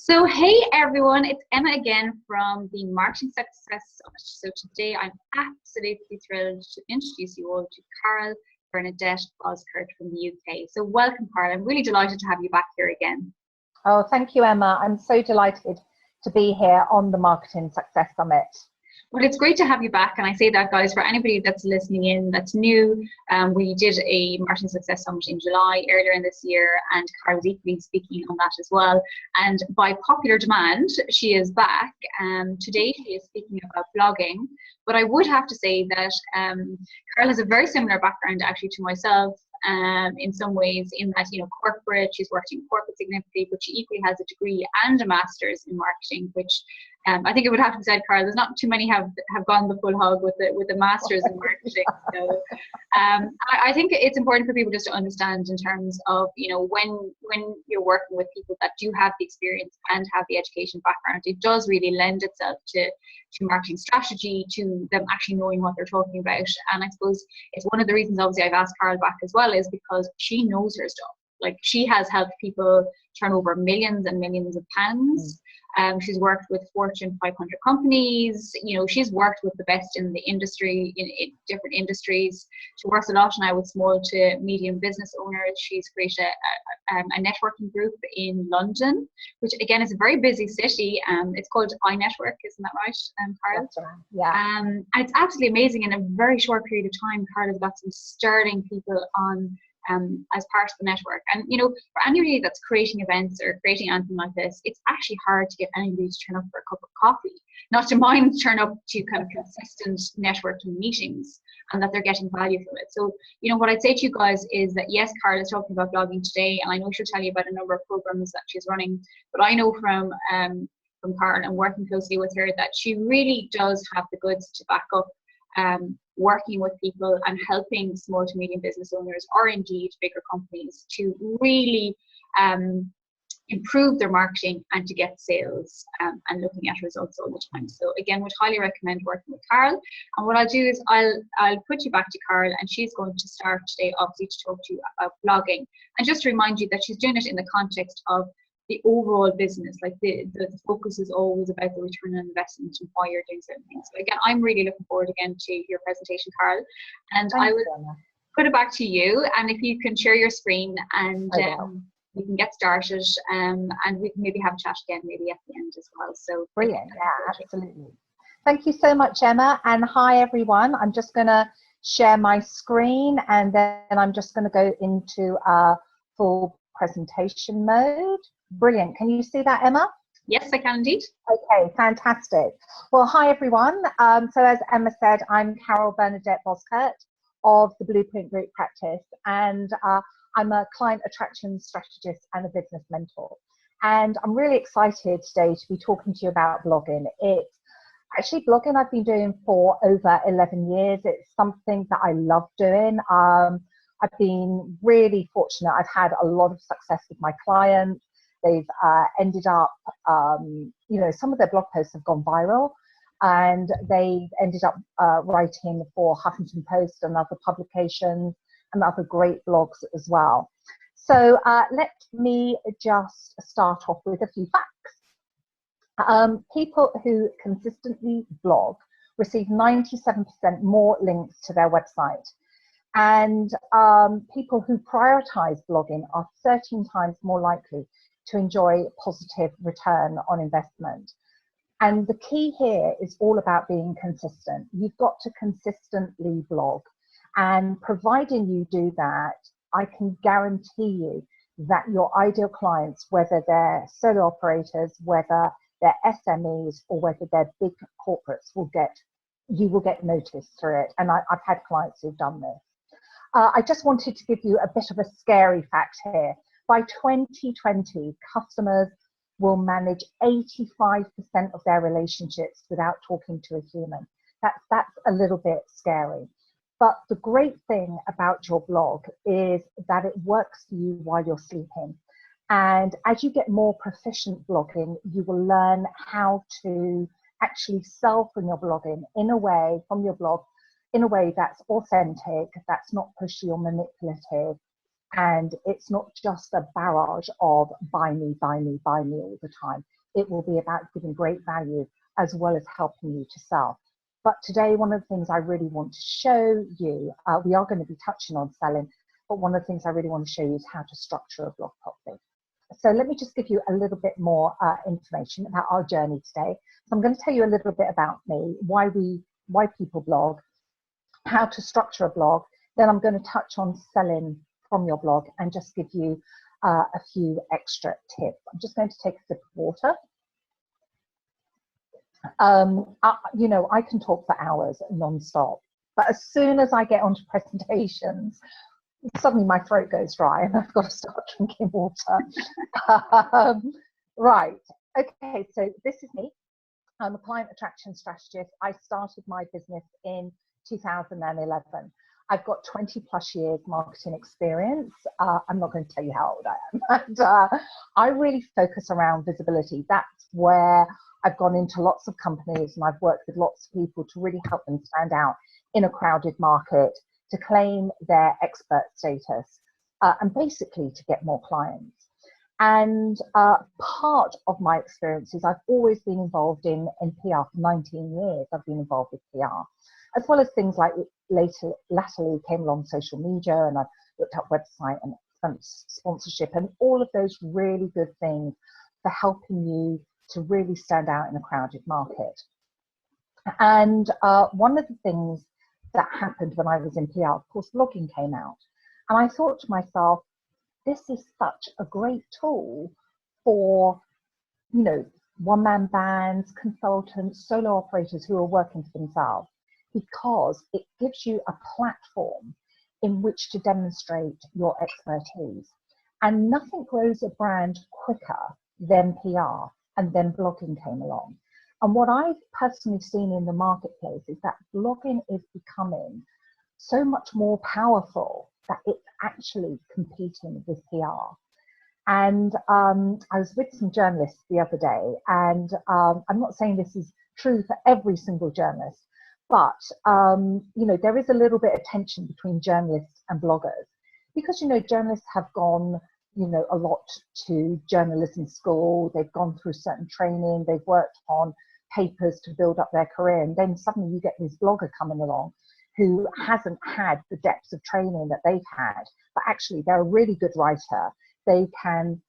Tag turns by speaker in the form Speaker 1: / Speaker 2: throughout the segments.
Speaker 1: So, hey everyone, it's Emma again from the Marketing Success Summit. So, today I'm absolutely thrilled to introduce you all to Carole Bozkurt from the UK. So, welcome, Carole. I'm really delighted to have you back here again.
Speaker 2: Oh, thank you, Emma. I'm so delighted to be here on the Marketing Success Summit.
Speaker 1: Well, it's great to have you back. And I say that, guys, for anybody that's listening in that's new, we did a Marketing Success Summit in July earlier in this year, and Carole was equally speaking on that as well. And by popular demand, she is back. Today, she is speaking about blogging. But I would have to say that Carole has a very similar background actually to myself. In some ways, in that, corporate, she's worked in corporate significantly, but she equally has a degree and a master's in marketing, which I think it would have to be said, Carole, there's not too many have gone the full hog with the master's in marketing. So I think it's important for people just to understand in terms of, when you're working with people that do have the experience and have the education background, it does really lend itself to marketing strategy, to them actually knowing what they're talking about. And I suppose it's one of the reasons, obviously, I've asked Carole back as well, is because she knows her stuff. Like, she has helped people turn over millions and millions of pounds. She's worked with Fortune 500 companies. She's worked with the best in the industry, in different industries. She works a lot now with small to medium business owners. She's created a networking group in London, which again is a very busy city. It's called iNetwork, isn't that right, Carole?
Speaker 2: That's right. Yeah.
Speaker 1: And it's absolutely amazing. In a very short period of time, Carole has got some sterling people on as part of the network. And for anybody that's creating events or creating anything like this, it's actually hard to get anybody to turn up for a cup of coffee, not to mind turn up to kind of consistent networking meetings, and that they're getting value from it. So what I'd say to you guys is that, yes, Carole is talking about blogging today, and I know she'll tell you about a number of programs that she's running, but I know from Carole and working closely with her that she really does have the goods to back up working with people and helping small to medium business owners, or indeed bigger companies, to really improve their marketing and to get sales and looking at results all the time. So again, would highly recommend working with Carole. And what I'll do is I'll put you back to Carole, and she's going to start today obviously to talk to you about blogging, and just to remind you that she's doing it in the context of the overall business. Like the focus is always about the return on investment and why you're doing certain things. So again, I'm really looking forward again to your presentation, Carole, and I will put it back to you. And if you can share your screen, and we can get started, and we can maybe have a chat again maybe at the end as well. So
Speaker 2: brilliant. Yeah, absolutely. Thank you so much, Emma, and hi everyone. I'm just going to share my screen, and then I'm just going to go into full presentation mode. Brilliant. Can you see that, Emma?
Speaker 1: Yes, I can indeed.
Speaker 2: Okay, fantastic. Well, hi everyone. So as Emma said, I'm Carole Bozkurt of the Blueprint Group practice, and I'm a client attraction strategist and a business mentor. And I'm really excited today to be talking to you about blogging. It's actually blogging I've been doing for over 11 years. It's something that I love doing. I've been really fortunate. I've had a lot of success with my clients. They've ended up, some of their blog posts have gone viral, and they've ended up writing for Huffington Post and other publications and other great blogs as well. So let me just start off with a few facts. People who consistently blog receive 97% more links to their website. And people who prioritize blogging are 13 times more likely to enjoy positive return on investment. And the key here is all about being consistent. You've got to consistently blog. And providing you do that, I can guarantee you that your ideal clients, whether they're solo operators, whether they're SMEs, or whether they're big corporates, you will get noticed through it. And I've had clients who've done this. I just wanted to give you a bit of a scary fact here. By 2020, customers will manage 85% of their relationships without talking to a human. That's a little bit scary. But the great thing about your blog is that it works for you while you're sleeping. And as you get more proficient blogging, you will learn how to actually sell from your blogging from your blog in a way that's authentic, that's not pushy or manipulative, And it's not just a barrage of buy me, buy me, buy me all the time. It will be about giving great value as well as helping you to sell. But today, one of the things I really want to show you, we are going to be touching on selling, but one of the things I really want to show you is how to structure a blog properly. So let me just give you a little bit more information about our journey today. So I'm going to tell you a little bit about me, why people blog, how to structure a blog. Then I'm going to touch on selling from your blog and just give you a few extra tips. I'm just going to take a sip of water. You know, I can talk for hours non-stop, but as soon as I get onto presentations, suddenly my throat goes dry and I've got to start drinking water. Right, okay, so this is me. I'm a client attraction strategist. I started my business in 2011. I've got 20 plus years marketing experience. I'm not going to tell you how old I am. And, I really focus around visibility. That's where I've gone into lots of companies and I've worked with lots of people to really help them stand out in a crowded market, to claim their expert status, and basically to get more clients. And part of my experience is I've always been involved in PR for 19 years. I've been involved with PR, as well as things like latterly came along social media, and I've looked up website and sponsorship and all of those really good things for helping you to really stand out in a crowded market. And one of the things that happened when I was in PR, of course, blogging came out. And I thought to myself, this is such a great tool for, you know, one-man bands, consultants, solo operators who are working for themselves, because it gives you a platform in which to demonstrate your expertise. And nothing grows a brand quicker than PR, and then blogging came along. And what I've personally seen in the marketplace is that blogging is becoming so much more powerful that it's actually competing with PR. And I was with some journalists the other day, and I'm not saying this is true for every single journalist, but you know, there is a little bit of tension between journalists and bloggers, because, you know, journalists have gone, you know, a lot to journalism school, they've gone through certain training, they've worked on papers to build up their career, and then suddenly you get this blogger coming along who hasn't had the depths of training that they've had, but actually they're a really good writer. They can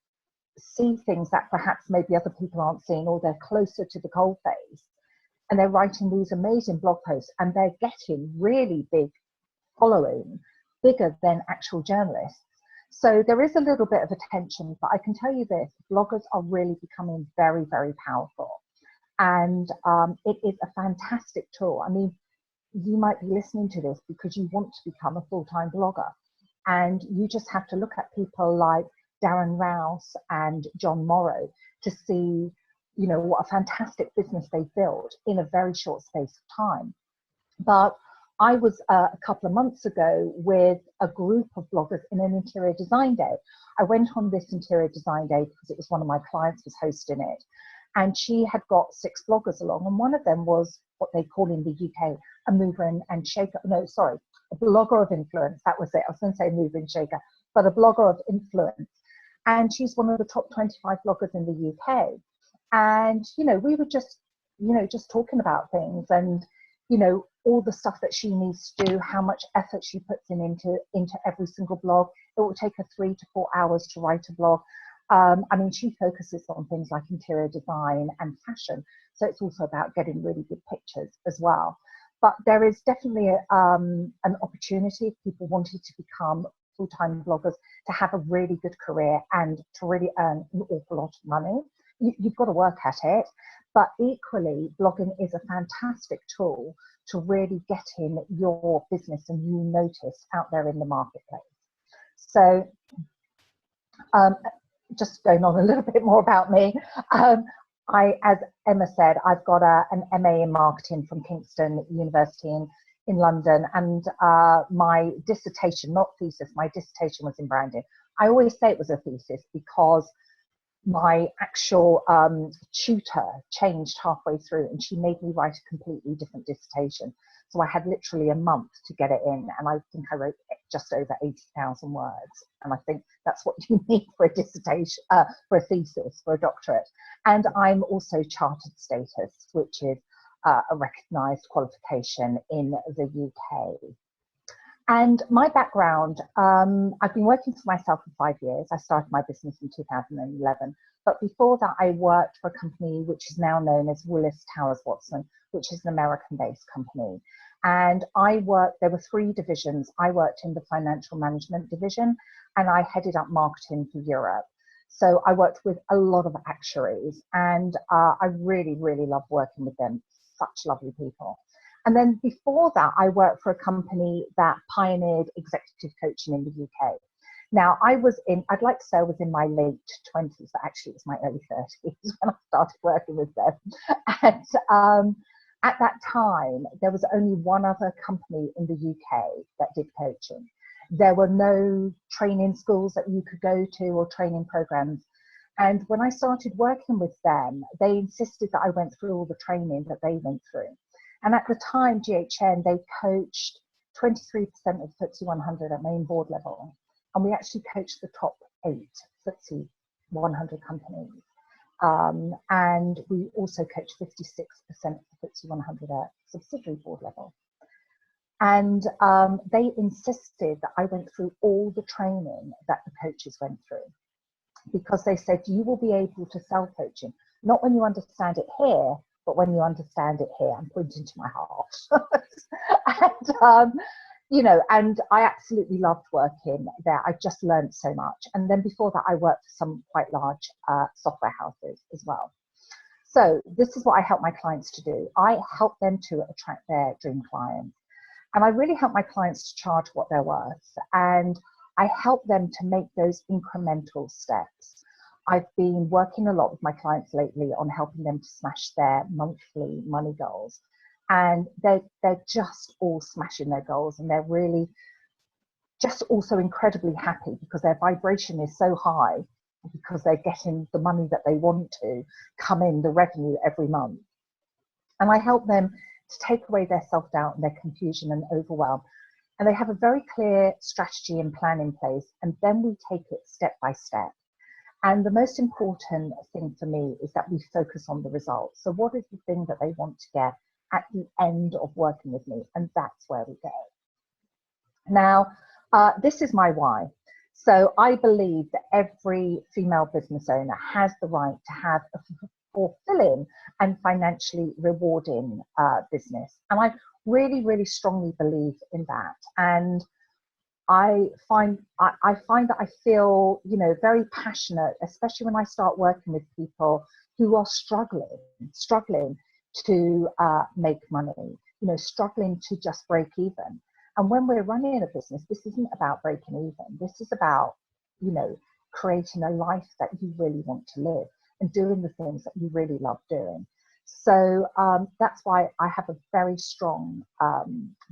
Speaker 2: see things that perhaps maybe other people aren't seeing, or they're closer to the coalface, and they're writing these amazing blog posts, and they're getting really big following, bigger than actual journalists. So there is a little bit of a tension, but I can tell you this, bloggers are really becoming very, very powerful. And it is a fantastic tool. I mean, you might be listening to this because you want to become a full-time blogger. And you just have to look at people like Darren Rouse and John Morrow to see, you know, what a fantastic business they've built in a very short space of time. But I was a couple of months ago with a group of bloggers in an interior design day. I went on this interior design day because it was one of my clients was hosting it. And she had got 6 bloggers along, and one of them was what they call in the UK a mover and shaker. No, sorry, a blogger of influence. That was it. I was going to say mover and shaker, but a blogger of influence. And she's one of the top 25 bloggers in the UK. And, you know, we were just, you know, just talking about things and, you know, all the stuff that she needs to do, how much effort she puts into every single blog. It will take her 3 to 4 hours to write a blog. I mean, she focuses on things like interior design and fashion. So it's also about getting really good pictures as well. But there is definitely an opportunity if people wanted to become full-time bloggers to have a really good career and to really earn an awful lot of money. You've got to work at it. But equally, blogging is a fantastic tool to really get in your business and you notice out there in the marketplace. So, just going on a little bit more about me. As Emma said, I've got an MA in marketing from Kingston University in London, and my dissertation, not thesis, my dissertation was in branding. I always say it was a thesis because my actual tutor changed halfway through, and she made me write a completely different dissertation. So I had literally a month to get it in, and I think I wrote just over 80,000 words. And I think that's what you need for a dissertation, for a thesis, for a doctorate. And I'm also chartered status, which is a recognised qualification in the UK. And my background, I've been working for myself for 5 years. I started my business in 2011. But before that, I worked for a company which is now known as Willis Towers Watson, which is an American-based company. And there were 3 divisions. I worked in the financial management division, and I headed up marketing for Europe. So I worked with a lot of actuaries, and I really, really loved working with them. Such lovely people. And then before that, I worked for a company that pioneered executive coaching in the UK. Now, I'd like to say I was in my late 20s, but actually it was my early 30s when I started working with them. And at that time, there was only one other company in the UK that did coaching. There were no training schools that you could go to or training programs. And when I started working with them, they insisted that I went through all the training that they went through. And at the time, GHN, they coached 23% of FTSE 100 at main board level. And we actually coached the top 8 FTSE 100 companies. And we also coached 56% of the FTSE 100 at subsidiary board level. And they insisted that I went through all the training that the coaches went through, because they said, you will be able to sell coaching, not when you understand it here, but when you understand it here. I'm pointing to my heart. And, and I absolutely loved working there. I just learned so much. And then before that, I worked for some quite large software houses as well. So this is what I help my clients to do. I help them to attract their dream clients. And I really help my clients to charge what they're worth. And I help them to make those incremental steps. I've been working a lot with my clients lately on helping them to smash their monthly money goals. And they're just all smashing their goals, and they're really just also incredibly happy because their vibration is so high, because they're getting the money that they want to come in, the revenue every month. And I help them to take away their self-doubt and their confusion and overwhelm. And they have a very clear strategy and plan in place, and then we take it step by step. And the most important thing for me is that we focus on the results. So what is the thing that they want to get at the end of working with me? And that's where we go. Now, this is my why. So I believe that every female business owner has the right to have a fulfilling and financially rewarding business. And I really, really strongly believe in that. And I find that I feel, very passionate, especially when I start working with people who are struggling to make money, struggling to just break even. And when we're running a business, this isn't about breaking even. This is about, creating a life that you really want to live and doing the things that you really love doing. So that's why I have a very strong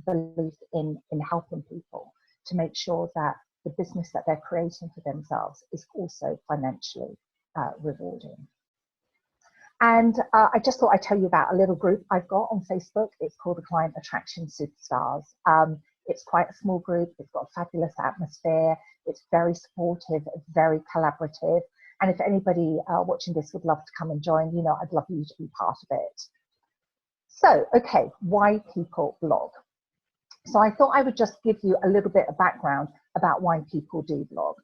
Speaker 2: belief in helping people to make sure that the business that they're creating for themselves is also financially rewarding. And I just thought I'd tell you about a little group I've got on Facebook. It's called the Client Attraction Superstars. It's quite a small group. It's got a fabulous atmosphere. It's very supportive, very collaborative. And if anybody watching this would love to come and join, I'd love you to be part of it. So, okay, why people blog? So I thought I would just give you a little bit of background about why people do blog.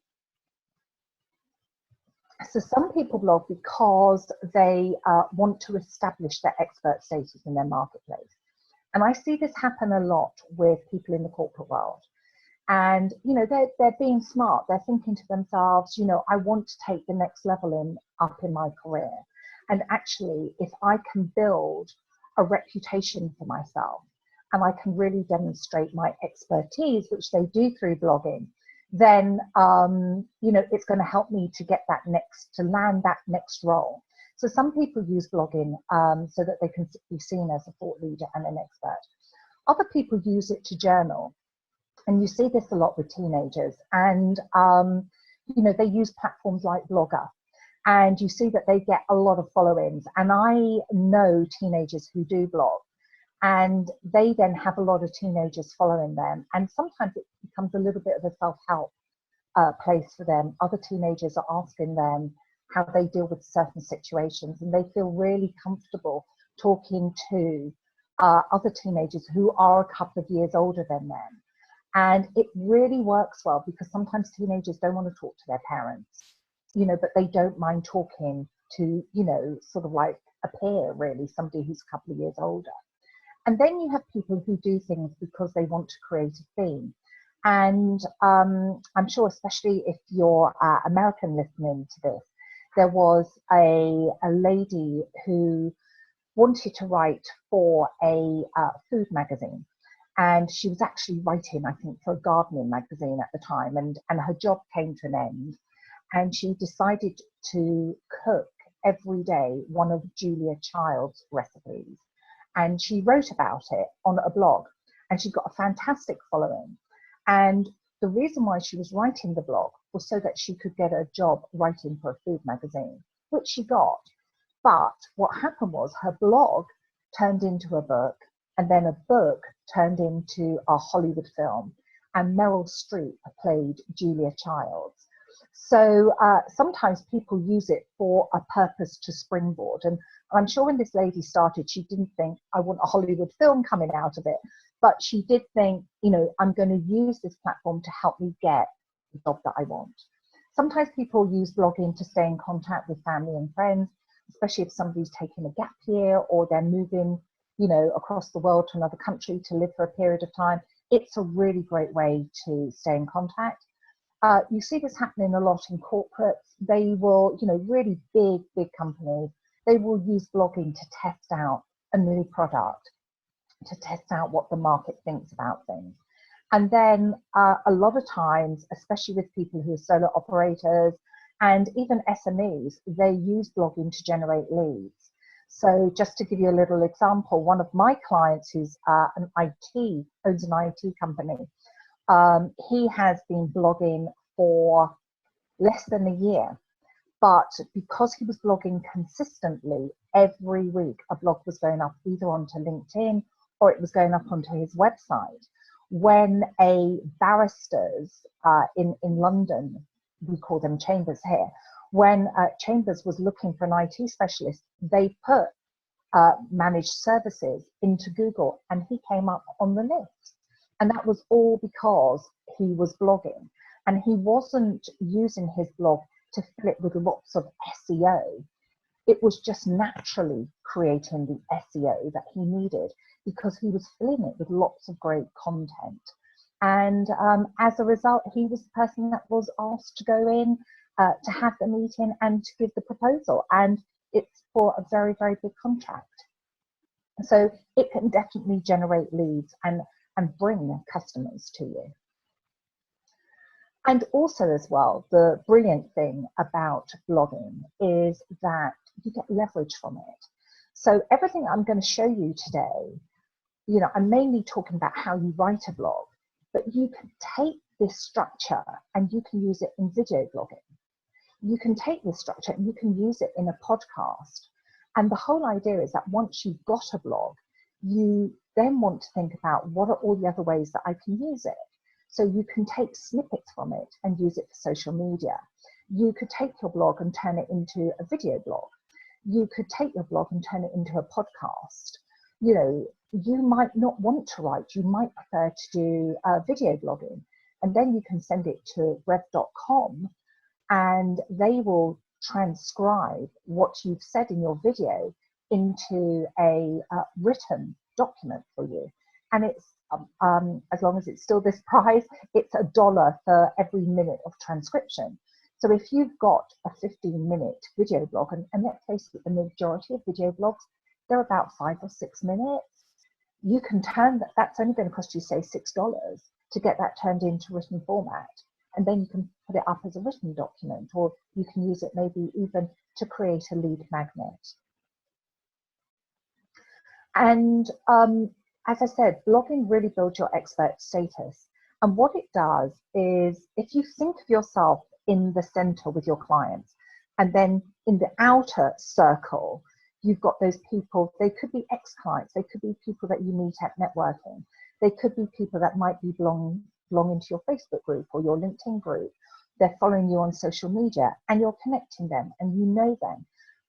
Speaker 2: So some people blog because they want to establish their expert status in their marketplace. And I see this happen a lot with people in the corporate world. And, they're being smart. They're thinking to themselves, I want to take the next level up in my career. And actually, if I can build a reputation for myself, and I can really demonstrate my expertise, which they do through blogging, then, it's going to help me to get to land that next role. So some people use blogging so that they can be seen as a thought leader and an expert. Other people use it to journal. And you see this a lot with teenagers. And, they use platforms like Blogger. and you see that they get a lot of follow-ins. And I know teenagers who do blog, and they then have a lot of teenagers following them. And sometimes it becomes a little bit of a self-help place for them. Other teenagers are asking them how they deal with certain situations, and they feel really comfortable talking to other teenagers who are a couple of years older than them. And it really works well, because sometimes teenagers don't want to talk to their parents, you know, but they don't mind talking to, you know, sort of like a peer, really, somebody who's a couple of years older. And then you have people who do things because they want to create a theme. And I'm sure, especially if you're American listening to this, there was a lady who wanted to write for a food magazine. And she was actually writing, I think, for a gardening magazine at the time, and her job came to an end. And she decided to cook every day one of Julia Child's recipes. And she wrote about it on a blog, and she got a fantastic following. And the reason why she was writing the blog was so that she could get a job writing for a food magazine, which she got. But what happened was her blog turned into a book, and then a book turned into a Hollywood film, and Meryl Streep played Julia Childs. So sometimes people use it for a purpose to springboard. And I'm sure when this lady started, she didn't think, I want a Hollywood film coming out of it. But she did think, you know, I'm going to use this platform to help me get the job that I want. Sometimes people use blogging to stay in contact with family and friends, especially if somebody's taking a gap year or they're moving, you know, across the world to another country to live for a period of time. It's a really great way to stay in contact. You see this happening a lot in corporates. They will, you know, really big companies, they will use blogging to test out a new product, to test out what the market thinks about things. And then a lot of times, especially with people who are solo operators and even SMEs, they use blogging to generate leads. So just to give you a little example, one of my clients who's owns an IT company, he has been blogging for less than a year, but because he was blogging consistently, every week a blog was going up either onto LinkedIn or it was going up onto his website. When a barristers in London, we call them chambers here, when Chambers was looking for an IT specialist, they put managed services into Google, and he came up on the list. And that was all because he was blogging, and he wasn't using his blog to fill it with lots of SEO. It was just naturally creating the SEO that he needed, because he was filling it with lots of great content. And as a result, he was the person that was asked to go in, to have the meeting and to give the proposal. And it's for a very, very big contract. So it can definitely generate leads and bring customers to you. And also as well, the brilliant thing about blogging is that you get leverage from it. So everything I'm going to show you today, you know, I'm mainly talking about how you write a blog, but you can take this structure and you can use it in video blogging. You can take this structure and you can use it in a podcast. And the whole idea is that once you've got a blog, you then want to think about what are all the other ways that I can use it. So you can take snippets from it and use it for social media. You could take your blog and turn it into a video blog. You could take your blog and turn it into a podcast. You know, you might not want to write, you might prefer to do video blogging, and then you can send it to rev.com and they will transcribe what you've said in your video into a written document for you. And it's as long as it's still this price, it's $1 for every minute of transcription. So if you've got a 15-minute video blog, and let's face it, the majority of video blogs, they're about 5 or 6 minutes, you can turn that, that's only going to cost you, say, $6 to get that turned into written format. And then you can put it up as a written document, or you can use it maybe even to create a lead magnet. And as I said, blogging really builds your expert status. And what it does is, if you think of yourself in the center with your clients, And then in the outer circle, you've got those people. They could be ex-clients. They could be people that you meet at networking. They could be people that might be belong into your Facebook group or your LinkedIn group. They're following you on social media and you're connecting them and you know them.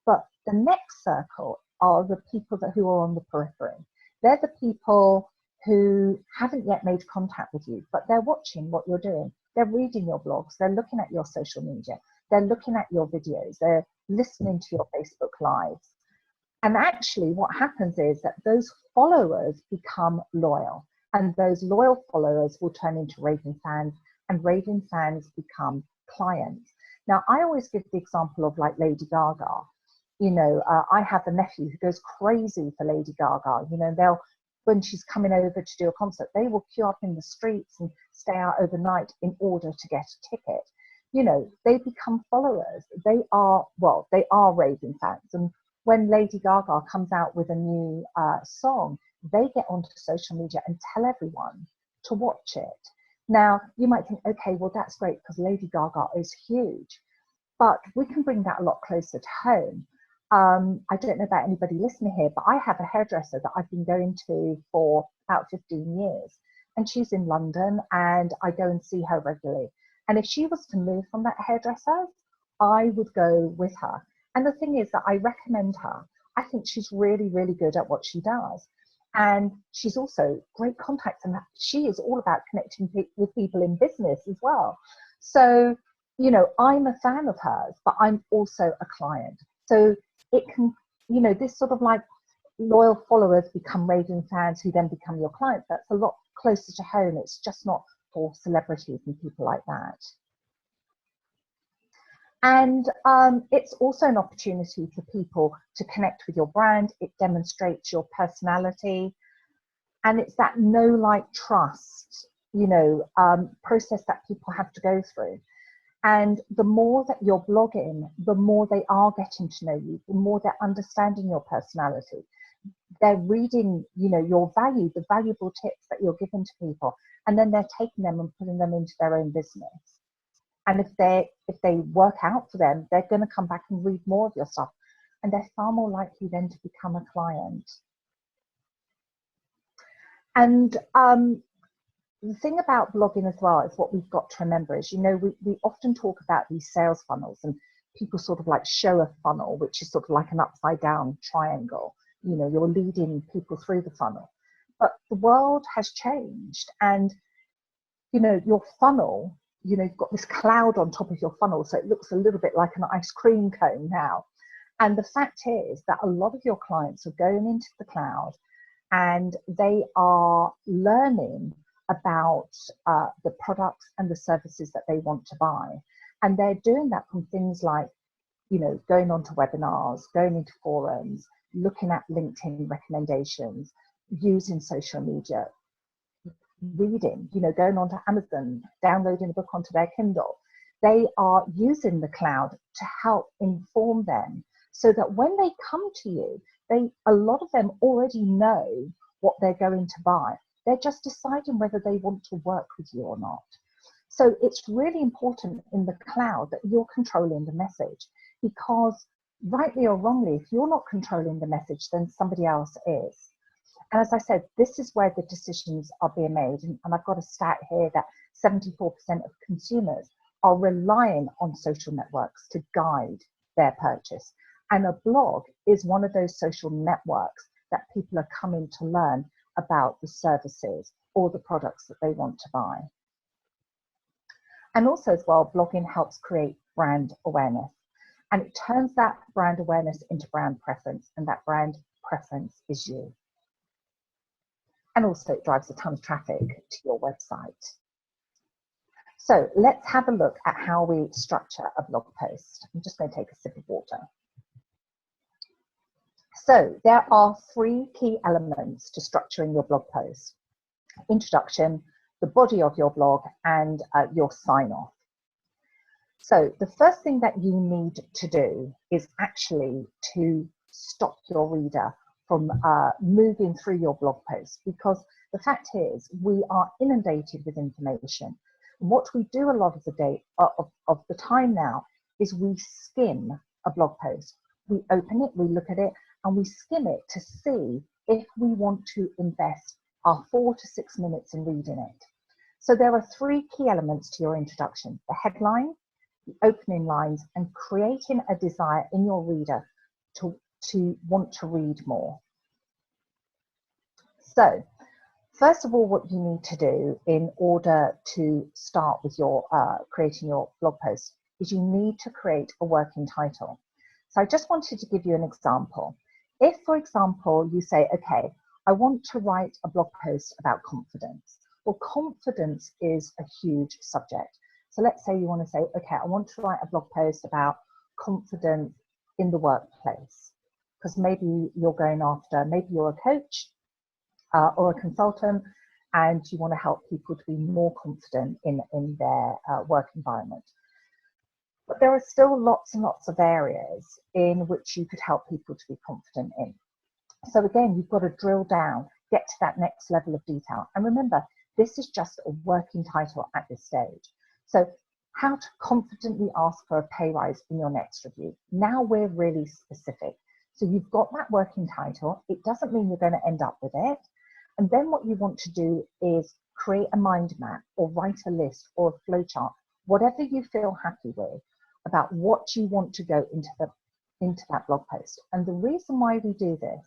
Speaker 2: But the next circle are the people who are on the periphery. They're the people who haven't yet made contact with you, but they're watching what you're doing. They're reading your blogs. They're looking at your social media. They're looking at your videos. They're listening to your Facebook Lives. And actually what happens is that those followers become loyal, and those loyal followers will turn into raving fans, and raving fans become clients. Now, I always give the example of like Lady Gaga. You know, I have a nephew who goes crazy for Lady Gaga. You know, when she's coming over to do a concert, they will queue up in the streets and stay out overnight in order to get a ticket. You know, they become followers. They are raving fans. And when Lady Gaga comes out with a new song, they get onto social media and tell everyone to watch it. Now, you might think, okay, well, that's great because Lady Gaga is huge, but we can bring that a lot closer to home. I don't know about anybody listening here, but I have a hairdresser that I've been going to for about 15 years, and she's in London, and I go and see her regularly. And if she was to move from that hairdresser, I would go with her. And the thing is that I recommend her. I think she's really, really good at what she does. And she's also great contacts, and she is all about connecting with people in business as well. So, you know, I'm a fan of hers, but I'm also a client. So it can, you know, this sort of like loyal followers become raving fans who then become your clients. That's a lot closer to home. It's just not for celebrities and people like that. And it's also an opportunity for people to connect with your brand. It demonstrates your personality. And it's that know, like, trust, you know, process that people have to go through. And the more that you're blogging, the more they are getting to know you, the more they're understanding your personality. They're reading, you know, your value, the valuable tips that you're giving to people, and then they're taking them and putting them into their own business. And if they work out for them, they're going to come back and read more of your stuff, and they're far more likely then to become a client. And the thing about blogging as well is what we've got to remember is, you know, we often talk about these sales funnels, and people sort of like show a funnel, which is sort of like an upside down triangle. You know, you're leading people through the funnel. But the world has changed, and, you know, your funnel, you know, you've got this cloud on top of your funnel, so it looks a little bit like an ice cream cone now. And the fact is that a lot of your clients are going into the cloud, and they are learning about the products and the services that they want to buy. And they're doing that from things like, you know, going onto webinars, going into forums, looking at LinkedIn recommendations, using social media, reading, you know, going onto Amazon, downloading a book onto their Kindle. They are using the cloud to help inform them, so that when they come to you, a lot of them already know what they're going to buy. They're just deciding whether they want to work with you or not. So it's really important in the cloud that you're controlling the message, because rightly or wrongly, if you're not controlling the message, then somebody else is. And as I said, this is where the decisions are being made. And I've got a stat here that 74% of consumers are relying on social networks to guide their purchase. And a blog is one of those social networks that people are coming to learn about the services or the products that they want to buy. And also as well, blogging helps create brand awareness. And it turns that brand awareness into brand preference, and that brand preference is you. And also it drives a ton of traffic to your website. So let's have a look at how we structure a blog post. I'm just going to take a sip of water. So there are 3 key elements to structuring your blog post: introduction, the body of your blog, and your sign-off. So the first thing that you need to do is actually to stop your reader from moving through your blog post, because the fact is we are inundated with information. What we do a lot of the day of the time now is we skim a blog post. We open it, we look at it, and we skim it to see if we want to invest our 4 to 6 minutes in reading it. So there are 3 key elements to your introduction: the headline, the opening lines, and creating a desire in your reader to want to read more. So first of all, what you need to do in order to start with your creating your blog post is you need to create a working title. So I just wanted to give you an example. If, for example, you say, okay, I want to write a blog post about confidence. Well, confidence is a huge subject. So let's say you want to say, okay, I want to write a blog post about confidence in the workplace, because maybe you're going after, maybe you're a coach or a consultant, and you want to help people to be more confident in their work environment. But there are still lots and lots of areas in which you could help people to be confident in. So again, you've got to drill down, get to that next level of detail. And remember, this is just a working title at this stage. So how to confidently ask for a pay rise in your next review. Now we're really specific. So you've got that working title. It doesn't mean you're going to end up with it. And then what you want to do is create a mind map or write a list or a flowchart, whatever you feel happy with, about what you want to go into that blog post. And the reason why we do this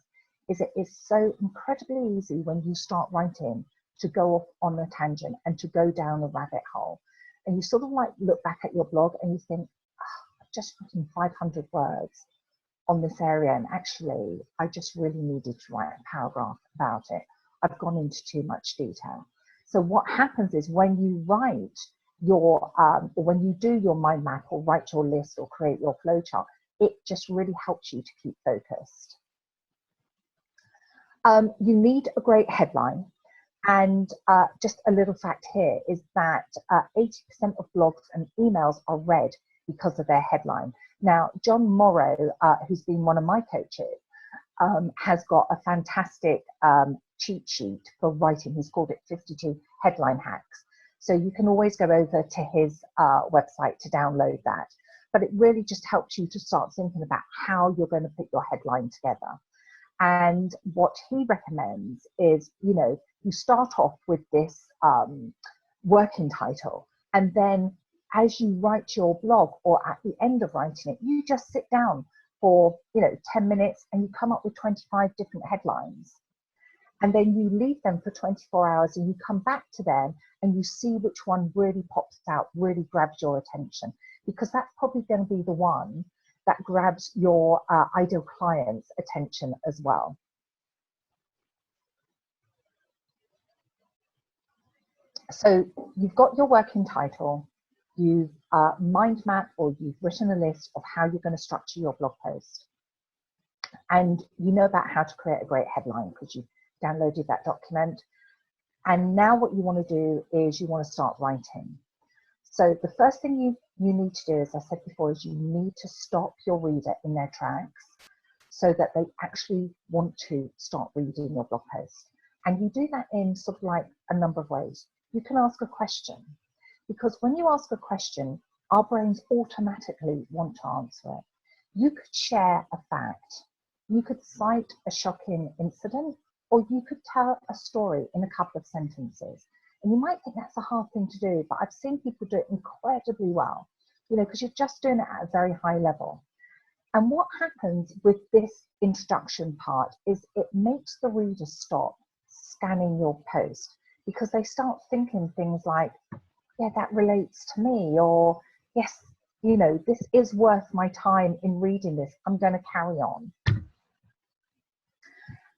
Speaker 2: is it is so incredibly easy when you start writing to go off on a tangent and to go down a rabbit hole. And you sort of like look back at your blog and you think, oh, I've just written 500 words on this area, and actually I just really needed to write a paragraph about it. I've gone into too much detail. So what happens is when you write your, or when you do your mind map or write your list or create your flowchart, it just really helps you to keep focused. You need a great headline. And just a little fact here is that 80% of blogs and emails are read because of their headline. Now, John Morrow, who's been one of my coaches, has got a fantastic cheat sheet for writing. He's called it 52 Headline Hacks. So you can always go over to his website to download that. But it really just helps you to start thinking about how you're going to put your headline together. And what he recommends is, you know, you start off with this working title, and then as you write your blog or at the end of writing it, you just sit down for, you know, 10 minutes and you come up with 25 different headlines. And then you leave them for 24 hours and you come back to them and you see which one really pops out, really grabs your attention, because that's probably going to be the one that grabs your ideal client's attention as well. So you've got your working title, you've mind mapped or you've written a list of how you're going to structure your blog post. And you know about how to create a great headline because you've downloaded that document. And now what you want to do is you want to start writing. So the first thing you need to do, as I said before, is you need to stop your reader in their tracks so that they actually want to start reading your blog post. And you do that in sort of like a number of ways. You can ask a question, because when you ask a question, our brains automatically want to answer it. You could share a fact, you could cite a shocking incident, or you could tell a story in a couple of sentences. And you might think that's a hard thing to do, but I've seen people do it incredibly well, you know, because you're just doing it at a very high level. And what happens with this introduction part is it makes the reader stop scanning your post, because they start thinking things like, yeah, that relates to me, or yes, you know, this is worth my time in reading this, I'm going to carry on.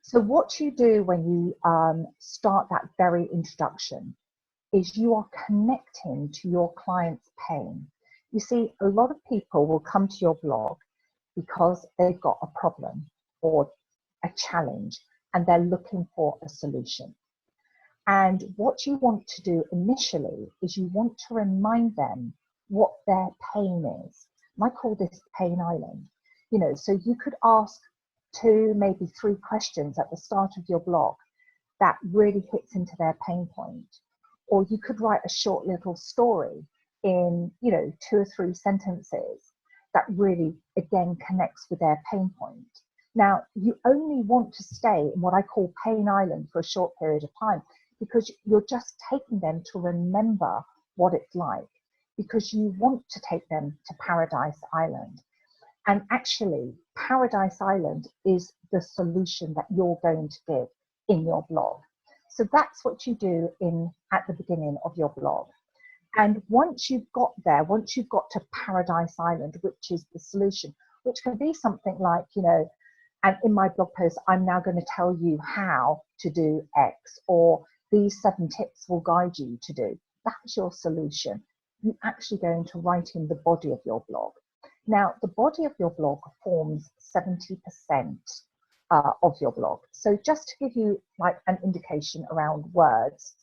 Speaker 2: So what you do when you start that very introduction is you are connecting to your client's pain. You see, a lot of people will come to your blog because they've got a problem or a challenge and they're looking for a solution. And what you want to do initially is you want to remind them what their pain is. And I call this pain island. You know, so you could ask 2, maybe 3 questions at the start of your blog that really hits into their pain point. Or you could write a short little story in, you know, 2 or 3 sentences that really, again, connects with their pain point. Now, you only want to stay in what I call Pain Island for a short period of time, because you're just taking them to remember what it's like, because you want to take them to Paradise Island. And actually, Paradise Island is the solution that you're going to give in your blog. So that's what you do at the beginning of your blog. And once you've got there, once you've got to Paradise Island, which is the solution, which can be something like, and in my blog post, I'm now going to tell you how to do X, or these 7 tips will guide you to do. That's your solution. You're actually going to write in the body of your blog. Now, the body of your blog forms 70% of your blog. So just to give you like an indication around words,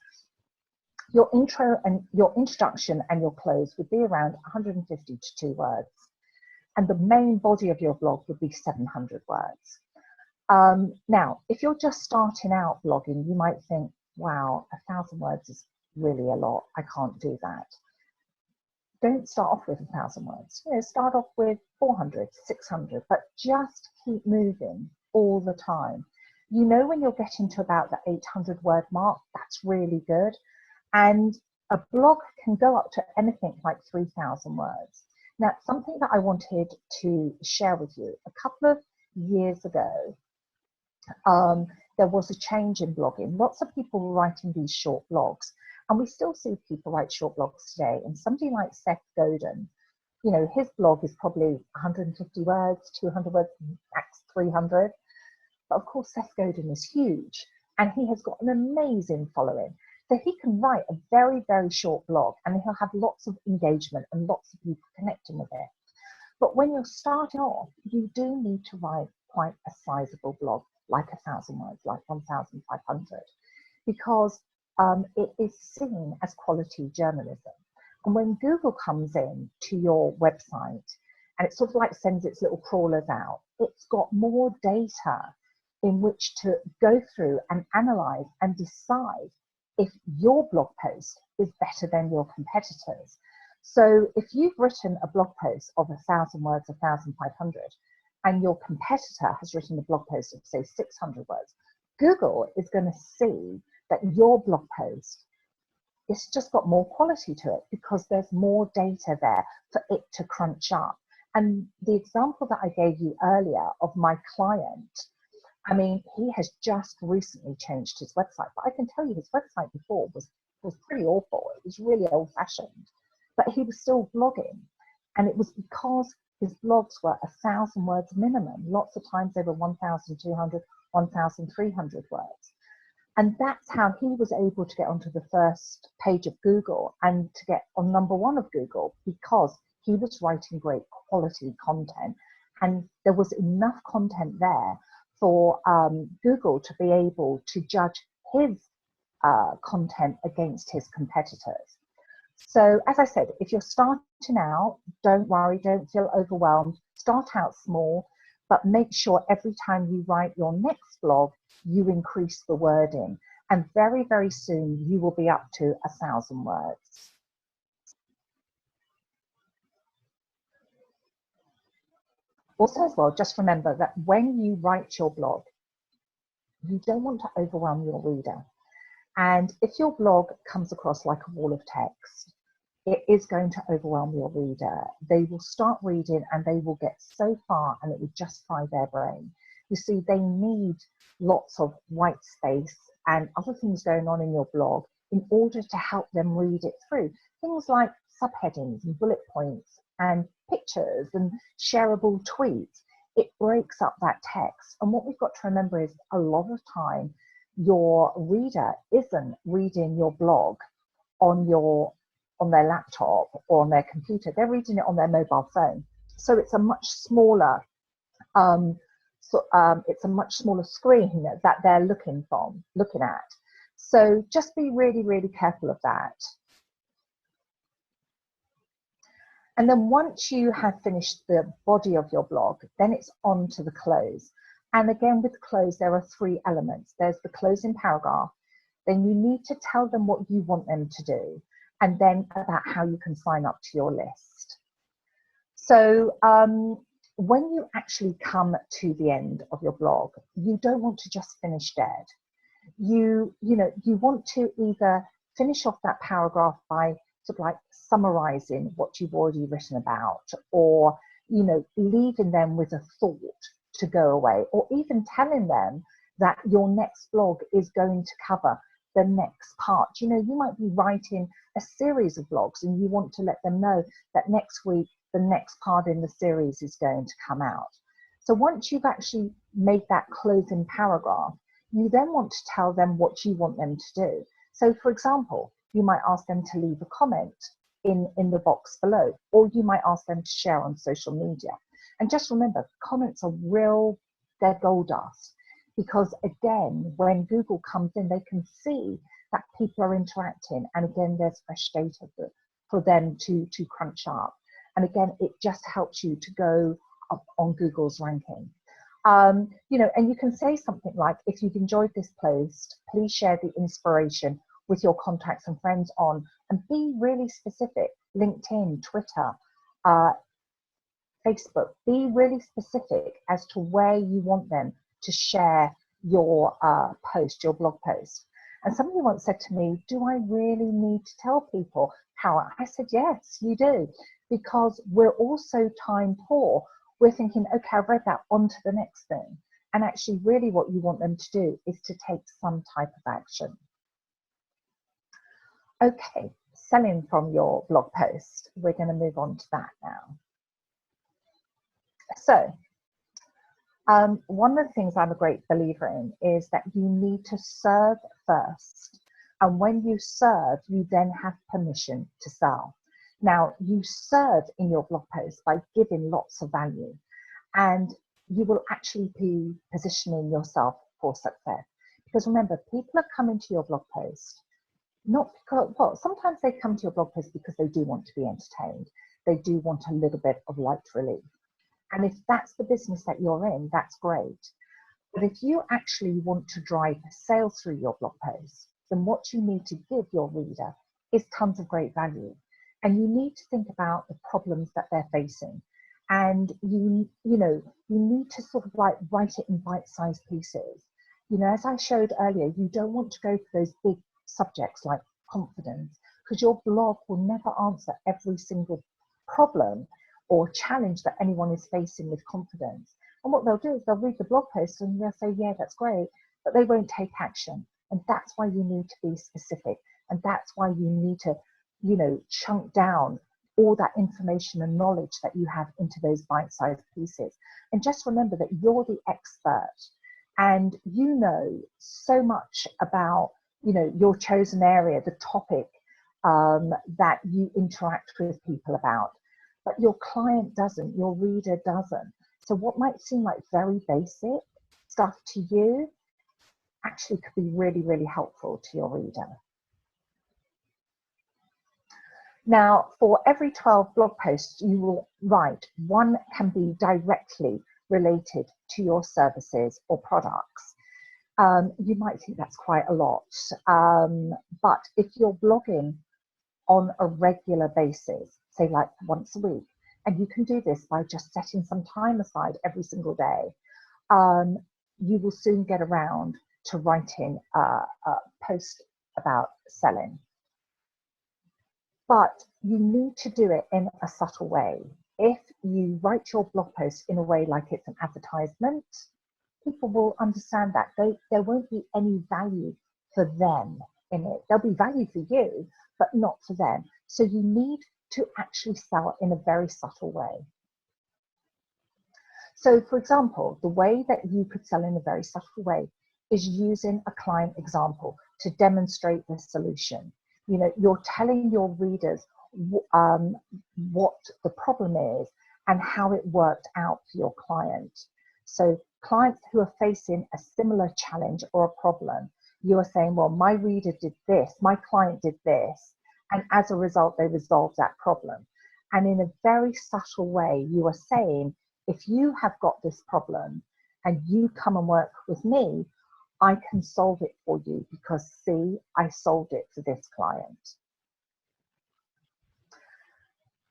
Speaker 2: your intro and your introduction and your close would be around 150 to 2 words. And the main body of your blog would be 700 words. Now, if you're just starting out blogging, you might think, wow, 1,000 words is really a lot. I can't do that. Don't start off with 1,000 words. Start off with 400, 600, but just keep moving all the time. When you're getting to about the 800 word mark, that's really good. And a blog can go up to anything like 3,000 words. Now, something that I wanted to share with you, a couple of years ago, there was a change in blogging. Lots of people were writing these short blogs, and we still see people write short blogs today. And somebody like Seth Godin, his blog is probably 150 words, 200 words, max 300. But of course, Seth Godin is huge, and he has got an amazing following. So he can write a very, very short blog, and he'll have lots of engagement and lots of people connecting with it. But when you're starting off, you do need to write quite a sizable blog, like 1,000 words, like 1,500, because it is seen as quality journalism. And when Google comes in to your website, and it sort of like sends its little crawlers out, it's got more data in which to go through and analyze and decide if your blog post is better than your competitors. So if you've written a blog post of 1,000 words, 1,500, and your competitor has written a blog post of, say, 600 words, Google is going to see that your blog post, it's just got more quality to it because there's more data there for it to crunch up. And the example that I gave you earlier of my client, I mean, he has just recently changed his website, but I can tell you his website before was pretty awful. It was really old-fashioned, but he was still blogging. And it was because his blogs were 1,000 words minimum. Lots of times they were 1,200, 1,300 words. And that's how he was able to get onto the first page of Google and to get on #1 of Google, because he was writing great quality content. And there was enough content there for Google to be able to judge his content against his competitors. So as I said, if you're starting out, don't worry, don't feel overwhelmed. Start out small, but make sure every time you write your next blog, you increase the wording. And very, very soon, you will be up to 1,000 words. Also as well, just remember that when you write your blog, you don't want to overwhelm your reader. And if your blog comes across like a wall of text, it is going to overwhelm your reader. They will start reading and they will get so far and it will just fry their brain. You see, they need lots of white space and other things going on in your blog in order to help them read it through. Things like subheadings and bullet points and pictures and shareable tweets. It breaks up that text. And what we've got to remember is a lot of time, your reader isn't reading your blog on their laptop or on their computer. They're reading it on their mobile phone. So it's a much smaller it's a much smaller screen that they're looking at. So just be really, really careful of that. And then once you have finished the body of your blog, then it's on to the close. And again, with close, there are 3 elements. There's the closing paragraph. Then you need to tell them what you want them to do, and then about how you can sign up to your list. So when you actually come to the end of your blog, you don't want to just finish dead. You want to either finish off that paragraph by sort of like summarizing what you've already written about, or leaving them with a thought to go away, or even telling them that your next blog is going to cover the next part. You might be writing a series of blogs and you want to let them know that next week the next part in the series is going to come out. So once you've actually made that closing paragraph, you then want to tell them what you want them to do. So for example, you might ask them to leave a comment in the box below, or you might ask them to share on social media. And just remember, comments are they're gold dust, because again, when Google comes in, they can see that people are interacting, and again, there's fresh data for them to crunch up. And again, it just helps you to go up on Google's ranking. And you can say something like, if you've enjoyed this post, please share the inspiration with your contacts and friends on, and be really specific. LinkedIn, Twitter, Facebook, be really specific as to where you want them to share your post, your blog post. And somebody once said to me, do I really need to tell people how? I said, yes, you do, because we're also time poor. We're thinking, okay, I've read that, on to the next thing. And actually, really what you want them to do is to take some type of action. Okay, selling from your blog post. We're going to move on to that now. So, one of the things I'm a great believer in is that you need to serve first. And when you serve, you then have permission to sell. Now, you serve in your blog post by giving lots of value, and you will actually be positioning yourself for success. Because remember, people are coming to your blog post, not because, well, sometimes they come to your blog post because they do want to be entertained. They do want a little bit of light relief. And if that's the business that you're in, that's great. But if you actually want to drive sales through your blog post, then what you need to give your reader is tons of great value. And you need to think about the problems that they're facing. And you need to sort of like write it in bite-sized pieces. As I showed earlier, you don't want to go for those big subjects like confidence, because your blog will never answer every single problem or challenge that anyone is facing with confidence. And what they'll do is they'll read the blog post and they'll say, yeah, that's great, but they won't take action. And that's why you need to be specific. And that's why you need to, chunk down all that information and knowledge that you have into those bite-sized pieces. And just remember that you're the expert, and you know so much about, your chosen area, the topic that you interact with people about. But your client doesn't, your reader doesn't. So what might seem like very basic stuff to you actually could be really, really helpful to your reader. Now, for every 12 blog posts you will write, one can be directly related to your services or products. You might think that's quite a lot, but if you're blogging on a regular basis, say like once a week, and you can do this by just setting some time aside every single day, you will soon get around to writing a post about selling. But you need to do it in a subtle way. If you write your blog post in a way like it's an advertisement, people will understand that. There won't be any value for them in it. There'll be value for you, but not for them. So you need to actually sell in a very subtle way. So for example, the way that you could sell in a very subtle way is using a client example to demonstrate the solution. You're telling your readers what the problem is and how it worked out for your client. So clients who are facing a similar challenge or a problem, you are saying, well, my reader did this, my client did this, and as a result, they resolved that problem. And in a very subtle way, you are saying, if you have got this problem and you come and work with me, I can solve it for you because, see, I solved it for this client.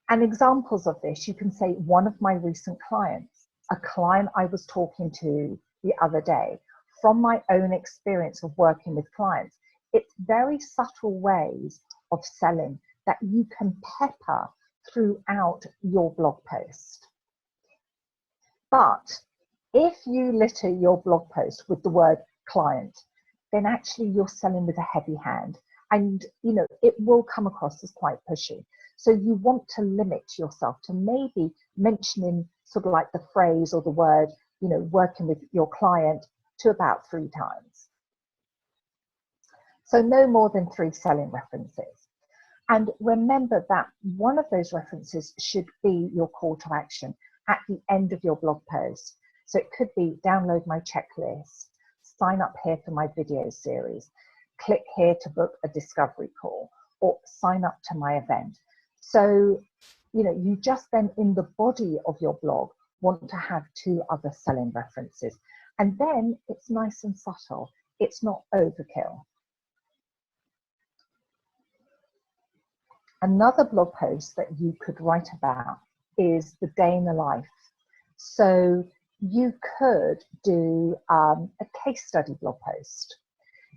Speaker 2: And examples of this, you can say one of my recent clients, a client I was talking to the other day, from my own experience of working with clients. It's very subtle ways of selling that you can pepper throughout your blog post. But if you litter your blog post with the word client, then actually you're selling with a heavy hand, and it will come across as quite pushy. So you want to limit yourself to maybe mentioning sort of like the phrase or the word, working with your client, to about 3 times. So no more than 3 selling references. And remember that one of those references should be your call to action at the end of your blog post. So it could be download my checklist, sign up here for my video series, click here to book a discovery call, or sign up to my event. So, you just then in the body of your blog want to have 2 other selling references. And then it's nice and subtle. It's not overkill. Another blog post that you could write about is the day in the life. So you could do a case study blog post.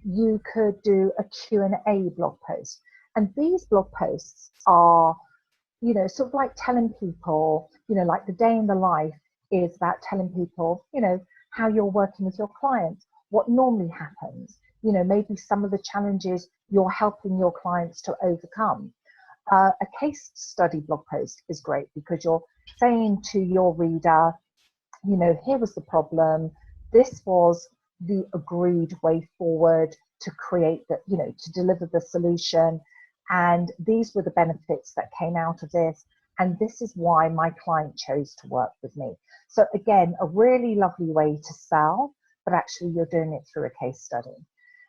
Speaker 2: You could do a Q&A blog post. And these blog posts are, sort of like telling people, like the day in the life is about telling people, how you're working with your clients, what normally happens, maybe some of the challenges you're helping your clients to overcome. A case study blog post is great because you're saying to your reader, here was the problem, this was the agreed way forward to create the, to deliver the solution, and these were the benefits that came out of this, and this is why my client chose to work with me. So again, a really lovely way to sell, but actually you're doing it through a case study.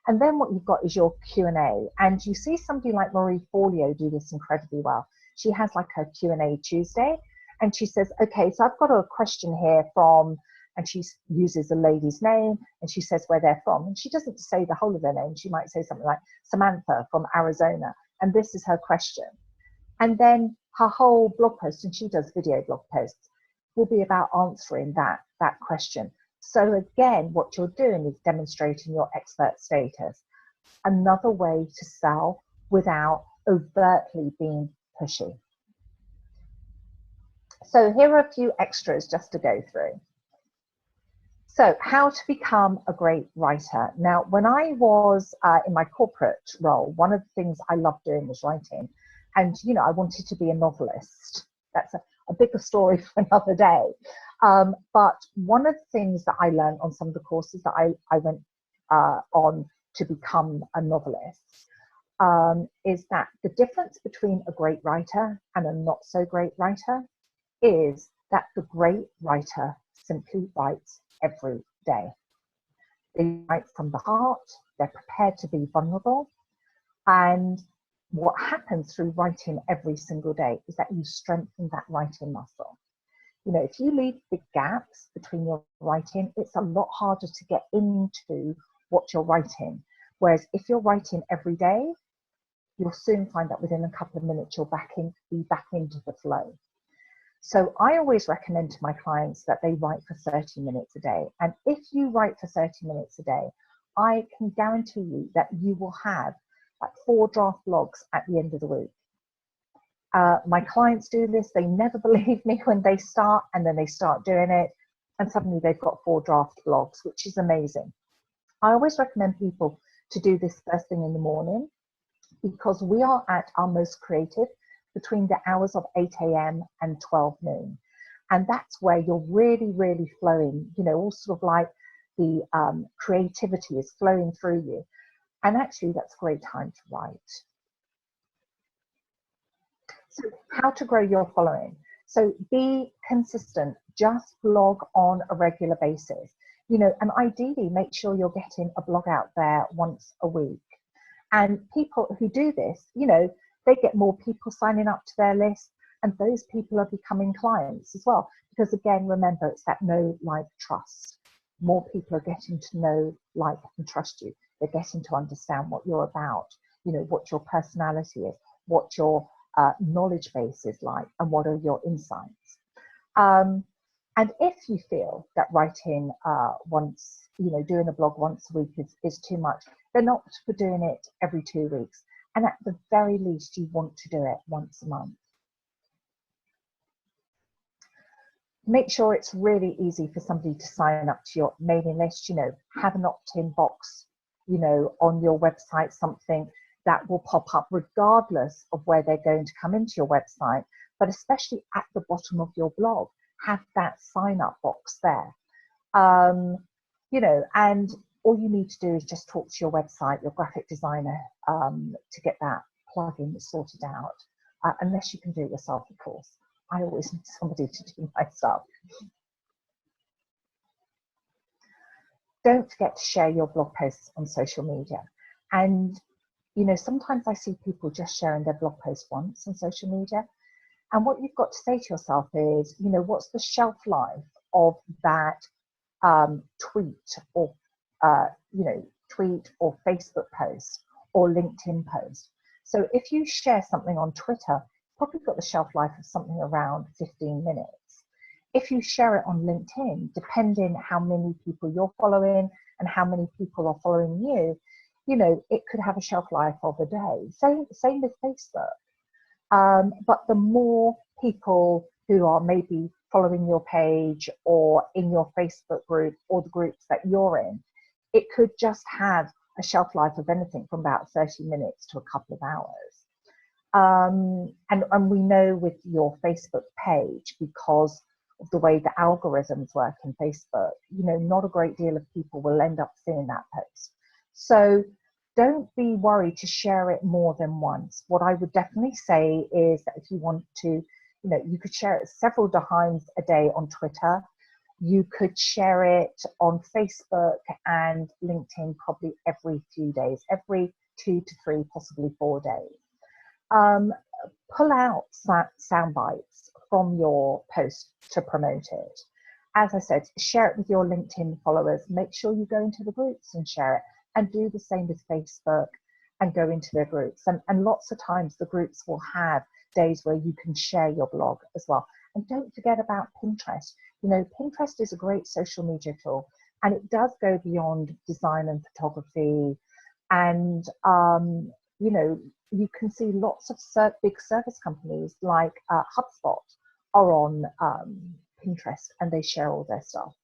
Speaker 2: And then what you've got is your Q&A, and you see somebody like Marie Forleo do this incredibly well. She has like her Q&A Tuesday, and she says, okay, so I've got a question here from, and she uses a lady's name, and she says where they're from, and she doesn't say the whole of their name. She might say something like Samantha from Arizona, and this is her question. And then her whole blog post, and she does video blog posts, will be about answering that question. So again, what you're doing is demonstrating your expert status. Another way to sell without overtly being pushy. So here are a few extras just to go through. So how to become a great writer. Now, when I was in my corporate role, one of the things I loved doing was writing. And, I wanted to be a novelist. That's a bigger story for another day. But one of the things that I learned on some of the courses that I went on to become a novelist is that the difference between a great writer and a not so great writer is that the great writer simply writes every day. They write from the heart, they're prepared to be vulnerable, and what happens through writing every single day is that you strengthen that writing muscle. If you leave big gaps between your writing, it's a lot harder to get into what you're writing. Whereas if you're writing every day, you'll soon find that within a couple of minutes, you'll be back into the flow. So I always recommend to my clients that they write for 30 minutes a day. And if you write for 30 minutes a day, I can guarantee you that you will have like 4 draft blogs at the end of the week. My clients do this. They never believe me when they start, and then they start doing it, and suddenly they've got 4 draft blogs, which is amazing. I always recommend people to do this first thing in the morning, because we are at our most creative between the hours of 8 a.m. and 12 noon. And that's where you're really, really flowing, all sort of like the creativity is flowing through you. And actually, that's a great time to write. So how to grow your following. So be consistent, just blog on a regular basis, and ideally make sure you're getting a blog out there once a week. And people who do this, they get more people signing up to their list, and those people are becoming clients as well. Because again, remember, it's that know, like, trust. More people are getting to know, like, and trust you. They're getting to understand what you're about, what your personality is, what your knowledge base is like, and what are your insights. And if you feel that writing once, doing a blog once a week is too much, then opt for doing it every 2 weeks. And at the very least, you want to do it once a month. Make sure it's really easy for somebody to sign up to your mailing list. Have an opt-in box, on your website, something that will pop up regardless of where they're going to come into your website, but especially at the bottom of your blog, have that sign-up box there. And all you need to do is just talk to your website, your graphic designer, to get that plugin sorted out, unless you can do it yourself, of course. I always need somebody to do my stuff. Don't forget to share your blog posts on social media. And, sometimes I see people just sharing their blog post once on social media. And what you've got to say to yourself is, what's the shelf life of that tweet or, tweet or Facebook post or LinkedIn post? So if you share something on Twitter, probably got the shelf life of something around 15 minutes. If you share it on LinkedIn, depending how many people you're following and how many people are following you, it could have a shelf life of a day. Same with Facebook. But the more people who are maybe following your page or in your Facebook group or the groups that you're in, it could just have a shelf life of anything from about 30 minutes to a couple of hours. And we know with your Facebook page, because of the way the algorithms work in Facebook, not a great deal of people will end up seeing that post. So don't be worried to share it more than once. What I would definitely say is that if you want to, you could share it several times a day on Twitter. You could share it on Facebook and LinkedIn probably every few days, every 2 to 3, possibly 4 days. Pull out sound bites from your post to promote it. As I said, share it with your LinkedIn followers. Make sure you go into the groups and share it, and do the same with Facebook and go into their groups. And lots of times the groups will have days where you can share your blog as well. And don't forget about Pinterest. Pinterest is a great social media tool, and it does go beyond design and photography. And, you can see lots of big service companies like HubSpot are on Pinterest, and they share all their stuff.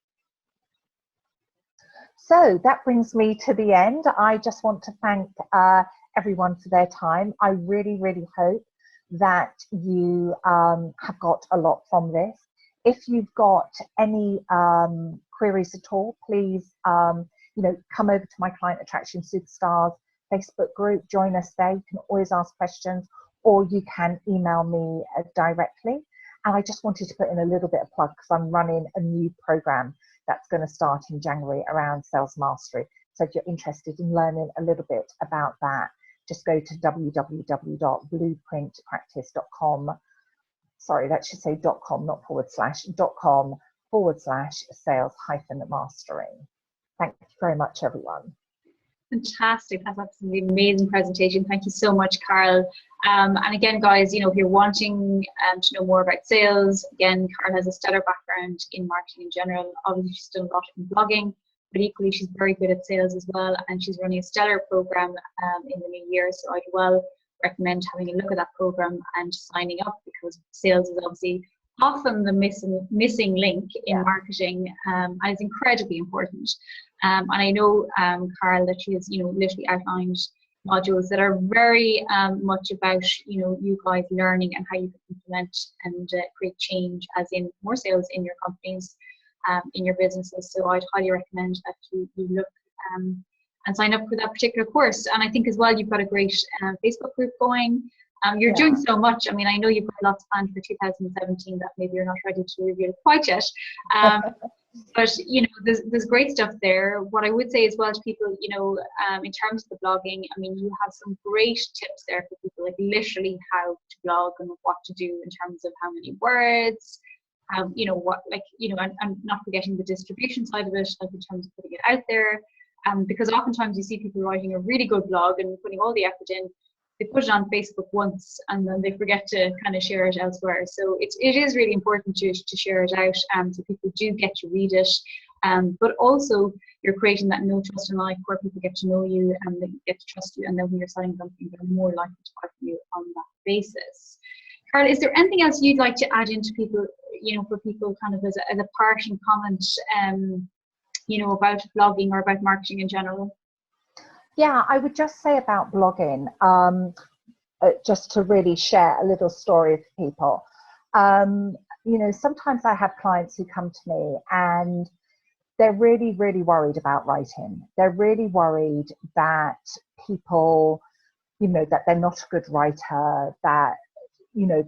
Speaker 2: So that brings me to the end. I just want to thank everyone for their time. I really, really hope that you have got a lot from this. If you've got any queries at all, please, come over to my Client Attraction Superstars Facebook group, join us there. You can always ask questions, or you can email me directly. And I just wanted to put in a little bit of plug because I'm running a new program that's going to start in January around sales mastery. So if you're interested in learning a little bit about that, just go to www.blueprintpractice.com. Sorry, that should say .com, not .com/sales-mastery. Thank you very much, everyone.
Speaker 1: Fantastic. That's absolutely an amazing presentation. Thank you so much, Carole. And again, guys, if you're wanting to know more about sales, again, Carole has a stellar background in marketing in general. Obviously, she's done a lot in blogging, but equally, she's very good at sales as well. And she's running a stellar program in the new year. So I'd well recommend having a look at that program and signing up, because sales is obviously often the missing link in marketing, and it's incredibly important. And I know, Carole, that she has, literally outlined modules that are very much about, you guys learning and how you can implement and create change, as in more sales in your companies, in your businesses. So I'd highly recommend that you look and sign up for that particular course. And I think as well, you've got a great Facebook group going. You're doing so much. I mean, I know you've got lots planned for 2017 that maybe you're not ready to reveal quite yet. But, there's great stuff there. What I would say as well to people, in terms of the blogging, I mean, you have some great tips there for people, like literally how to blog and what to do in terms of how many words, and not forgetting the distribution side of it, like in terms of putting it out there. Because oftentimes you see people writing a really good blog and putting all the effort in, they put it on Facebook once and then they forget to kind of share it elsewhere. So it is really important to share it out, so people do get to read it. But also you're creating that no trust and like where people get to know you and they get to trust you, and then when you're selling something, they're more likely to buy from you on that basis. Carole, is there anything else you'd like to add into people, for people kind of as a parting comment, about blogging or about marketing in general?
Speaker 2: Yeah, I would just say about blogging, just to really share a little story for people. Sometimes I have clients who come to me and they're really, really worried about writing. They're really worried that people, that they're not a good writer, that,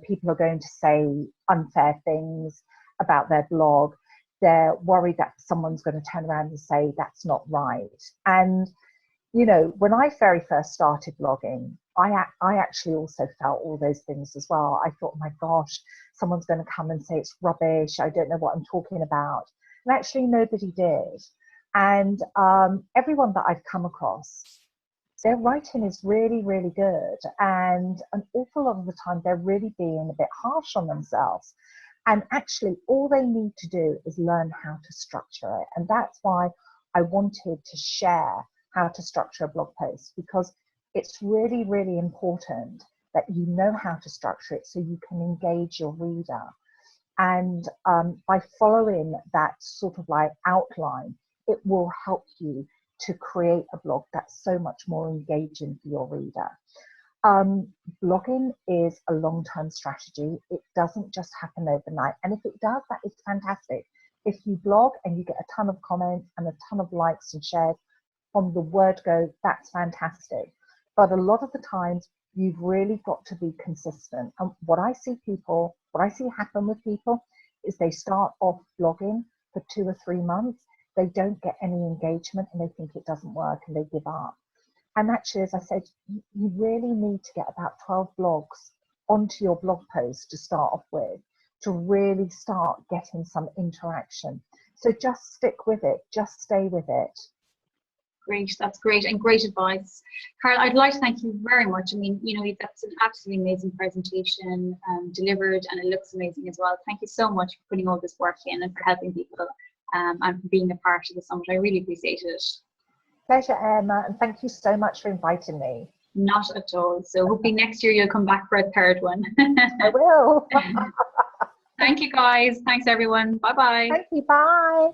Speaker 2: people are going to say unfair things about their blog. They're worried that someone's going to turn around and say that's not right. And when I very first started blogging, I actually also felt all those things as well. I thought, my gosh, someone's going to come and say it's rubbish. I don't know what I'm talking about. And actually nobody did. And everyone that I've come across, their writing is really, really good. And an awful lot of the time, they're really being a bit harsh on themselves. And actually, all they need to do is learn how to structure it. And that's why I wanted to share how to structure a blog post, because it's really, really important that you know how to structure it so you can engage your reader. And by following that sort of like outline, it will help you to create a blog that's so much more engaging for your reader. Blogging is a long-term strategy. It doesn't just happen overnight. And if it does, that is fantastic. If you blog and you get a ton of comments and a ton of likes and shares from the word go, that's fantastic. But a lot of the times, you've really got to be consistent. And what I see happen with people is they start off blogging for 2 or 3 months. They don't get any engagement and they think it doesn't work and they give up. And actually, as I said, you really need to get about 12 blogs onto your blog post to start off with, to really start getting some interaction. So just stick with it, just stay with it.
Speaker 1: Great, that's great, and great advice. Carole, I'd like to thank you very much. I mean, that's an absolutely amazing presentation delivered, and it looks amazing as well. Thank you so much for putting all this work in and for helping people and for being a part of the summit. I really appreciate it.
Speaker 2: Pleasure, Emma, and thank you so much for inviting me.
Speaker 1: Not at all. So hopefully next year you'll come back for a third one.
Speaker 2: I will.
Speaker 1: Thank you, guys. Thanks, everyone. Bye-bye.
Speaker 2: Thank you. Bye.